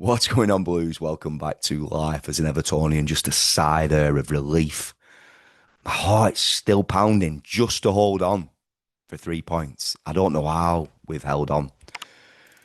What's going on, Blues? Welcome back to life as an Evertonian. Just a sigh there of relief. My heart's still pounding just to hold on for 3 points. I don't know how we've held on,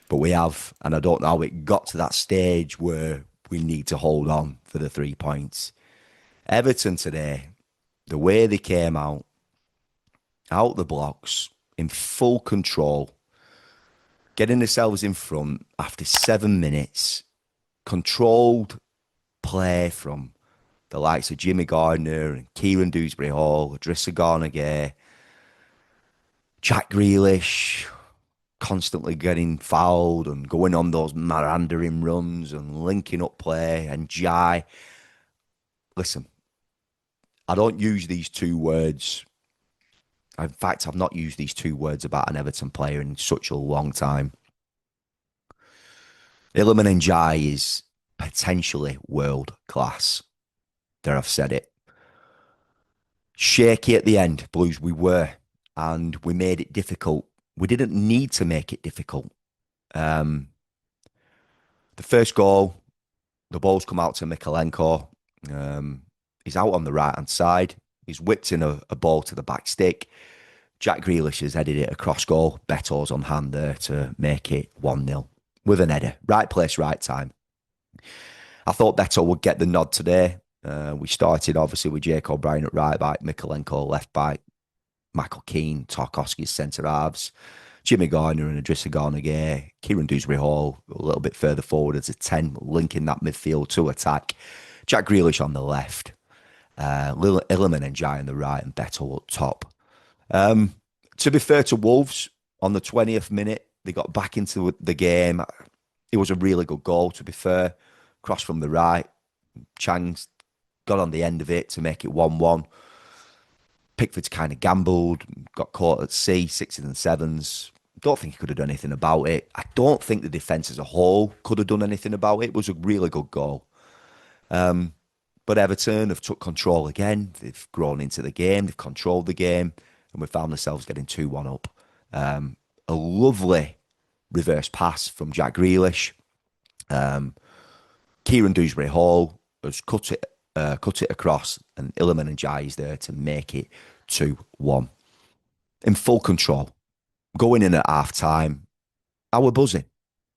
but we have. And I don't know how it got to that stage where we need to hold on for the 3 points. Everton today, the way they came out the blocks, in full control, getting themselves in front after 7 minutes, controlled play from the likes of Jimmy Gardner and Kieran Dewsbury-Hall, Idrissa Gana, Jack Grealish, constantly getting fouled and going on those Miranda-in runs and linking up play, and Jai. Listen, I don't use these two words. In fact, I've not used these two words about an Everton player in such a long time. Iliman Jai is potentially world class. There, I've said it. Shaky at the end, Blues, we were, and we made it difficult. We didn't need to make it difficult. The first goal, the ball's come out to Mikalenko. He's out on the right-hand side. He's whipped in a ball to the back stick. Jack Grealish has headed it across goal. Beto's on hand there to make it 1-0 with an header. Right place, right time. I thought Beto would get the nod today. We started, obviously, with Jake O'Brien at right back, Mikalenko left back, Michael Keane, Tarkowski's centre halves, Jimmy Gardner and Idrissa Gana, Kieran Dewsbury-Hall a little bit further forward as a 10, linking that midfield to attack. Jack Grealish on the left, Iliman and Jai on the right, and Beto up top. To be fair to Wolves, on the 20th minute, they got back into the game. It was a really good goal, to be fair. Cross from the right. Chang's got on the end of it to make it 1-1. Pickford's kind of gambled, got caught at sea, sixes and sevens. Don't think he could have done anything about it. I don't think the defence as a whole could have done anything about it. It was a really good goal. But Everton have took control again. They've grown into the game. They've controlled the game. And we found ourselves getting 2-1 up. A lovely reverse pass from Jack Grealish. Kieran Dewsbury-Hall has cut it across, and Iliman and Jai is there to make it 2-1. In full control. Going in at half-time, I were buzzing.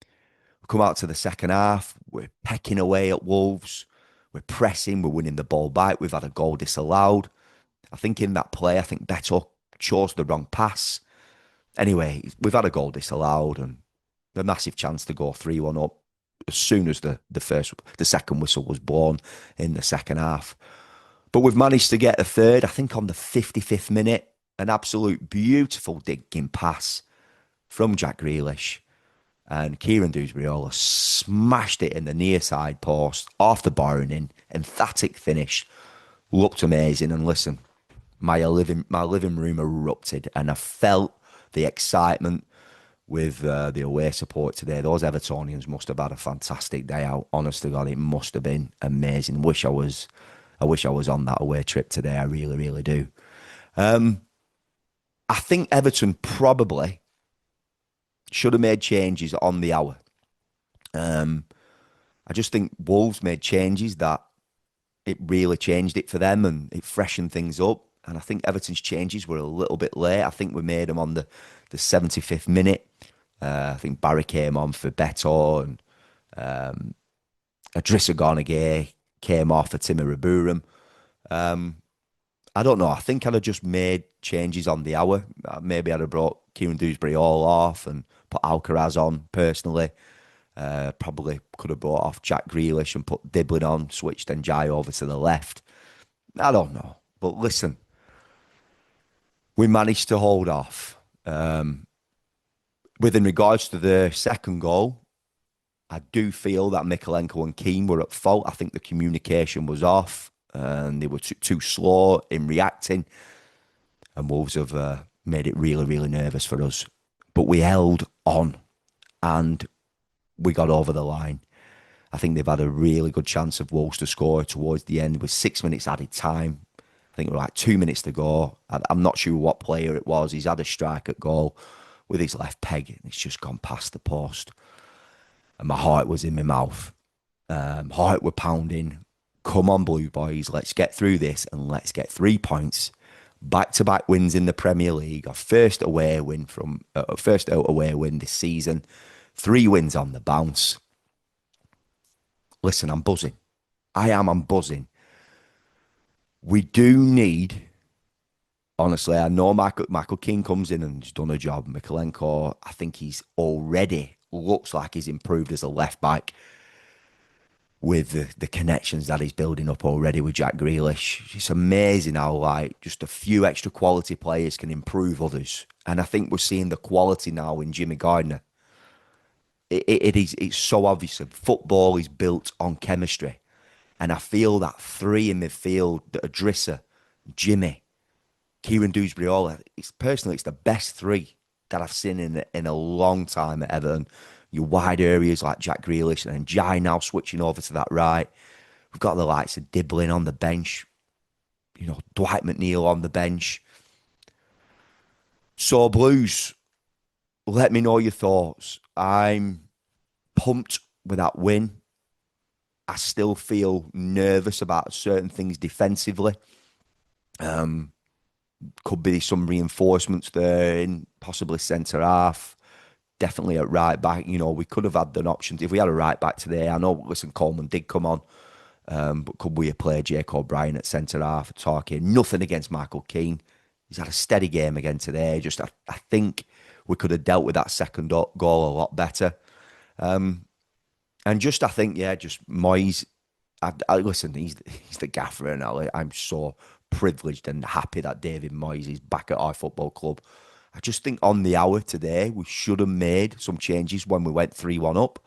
We come out to the second half, we're pecking away at Wolves, we're pressing, we're winning the ball back, we've had a goal disallowed. I think in that play, Beto chose the wrong pass. Anyway, we've had a goal disallowed and the massive chance to go 3-1 up as soon as the second whistle was blown in the second half. But we've managed to get a third, I think on the 55th minute, an absolute beautiful digging pass from Jack Grealish. And Kieran Dewsbury-Hall smashed it in the near side post, off the bar and in. Emphatic finish. Looked amazing. And listen, my living room erupted and I felt the excitement with the away support today. Those Evertonians must have had a fantastic day out. Honest to God, it must have been amazing. I wish I was on that away trip today. I really, really do. I think Everton probably should have made changes on the hour. I just think Wolves made changes that it really changed it for them and it freshened things up. And I think Everton's changes were a little bit late. I think we made them on the 75th minute. I think Barry came on for Beto and Idrissa Gana came off for Timmy Raburam. I don't know. I think I'd have just made changes on the hour. Maybe I'd have brought Kieran Dewsbury-Hall off and put Alcaraz on personally. Probably could have brought off Jack Grealish and put Diblin on, switched Njai over to the left. I don't know. But listen, we managed to hold off. With in regards to the second goal, I do feel that Mikalenko and Keane were at fault. I think the communication was off and they were too slow in reacting. And Wolves have made it really, really nervous for us. But we held on and we got over the line. I think they've had a really good chance of Wolves to score towards the end with 6 minutes added time. I think we're like 2 minutes to go. I'm not sure what player it was. He's had a strike at goal with his left peg and it's just gone past the post. And my heart was in my mouth. Heart were pounding. Come on, Blue Boys, let's get through this and let's get 3 points. Back-to-back wins in the Premier League. Our first out away win this season. 3 wins on the bounce. Listen, I'm buzzing. I'm buzzing. We do need, honestly, I know Michael Keane comes in and has done a job. Mikalenko, I think he's already looks like he's improved as a left back with the connections that he's building up already with Jack Grealish. It's amazing how like just a few extra quality players can improve others. And I think we're seeing the quality now in Jimmy Gardner. It's so obvious that football is built on chemistry. And I feel that three in midfield, that Adrissa, Jimmy, Kieran Dewsbury-Hall, it's the best three that I've seen in a long time at Everton. Your wide areas like Jack Grealish and then Jai now switching over to that right. We've got the likes of Dibbling on the bench, Dwight McNeil on the bench. So Blues, let me know your thoughts. I'm pumped with that win. I still feel nervous about certain things defensively. Could be some reinforcements there in possibly centre half, definitely at right back. We could have had an option if we had a right back today. I know, listen, Coleman did come on, but could we have played Jake O'Brien at centre half, talking nothing against Michael Keane. He's had a steady game again today. I think we could have dealt with that second goal a lot better. And I think, just Moyes. Listen, he's the gaffer, and I'm so privileged and happy that David Moyes is back at our football club. I just think on the hour today, we should have made some changes when we went 3-1 up.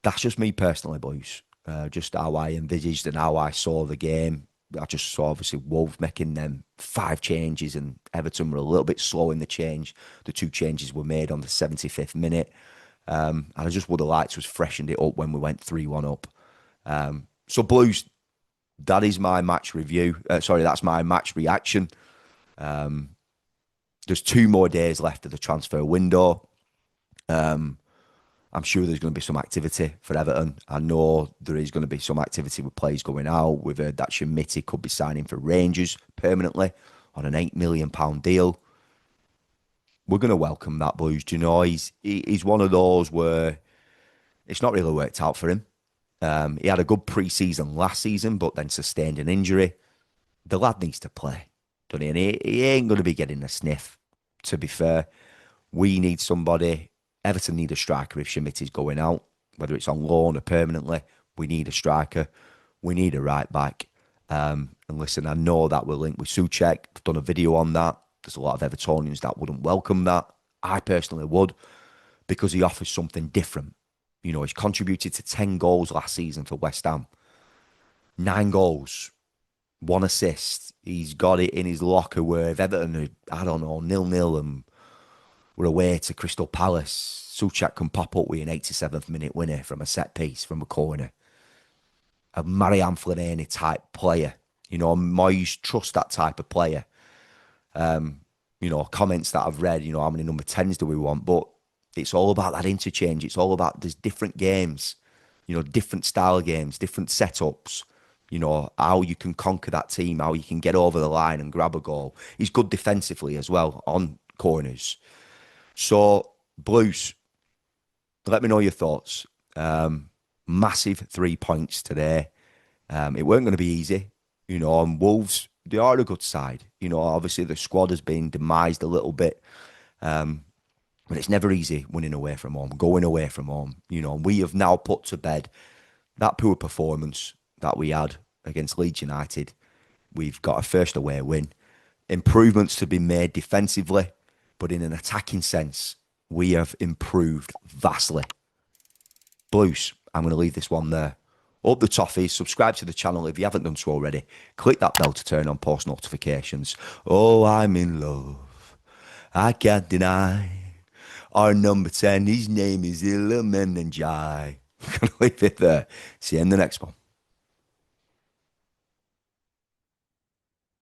That's just me personally, boys. Just how I envisaged and how I saw the game. I just saw, obviously, Wolves making them 5 changes and Everton were a little bit slow in the change. The 2 changes were made on the 75th minute. And I just would have liked to have freshened it up when we went 3-1 up. So Blues, that is my match review. That's my match reaction. There's 2 more days left of the transfer window. I'm sure there's going to be some activity for Everton. I know there is going to be some activity with players going out. We've heard that Schmidt could be signing for Rangers permanently on an £8 million deal. We're going to welcome that, Blues. Do you know, he's one of those where it's not really worked out for him. He had a good pre-season last season, but then sustained an injury. The lad needs to play, doesn't he? And he ain't going to be getting a sniff, to be fair. We need somebody. Everton need a striker if Schmidt is going out, whether it's on loan or permanently. We need a striker. We need a right back. And listen, I know that we're linked with Souček. I've done a video on that. There's a lot of Evertonians that wouldn't welcome that. I personally would, because he offers something different. He's contributed to 10 goals last season for West Ham. 9 goals, 1 assist. He's got it in his locker where if Everton, I don't know, 0-0 and we're away to Crystal Palace, Souček can pop up with an 87th minute winner from a set piece, from a corner. A Marian Fellaini type player. Moyes trust that type of player. Comments that I've read, how many number 10s do we want? But it's all about that interchange. It's all about there's different games, different style games, different setups, how you can conquer that team, how you can get over the line and grab a goal. He's good defensively as well on corners. So, Blues, let me know your thoughts. Massive 3 points today. It weren't going to be easy, and Wolves, they are a good side. Obviously the squad has been demised a little bit. But it's never easy winning away from home, going away from home. We have now put to bed that poor performance that we had against Leeds United. We've got a first away win. Improvements to be made defensively, but in an attacking sense, we have improved vastly. Blues, I'm going to leave this one there. Up the toffees, subscribe to the channel if you haven't done so already. Click that bell to turn on post notifications. Oh, I'm in love. I can't deny. Our number 10, his name is Iliman Njai. I'm going to leave it there. See you in the next one.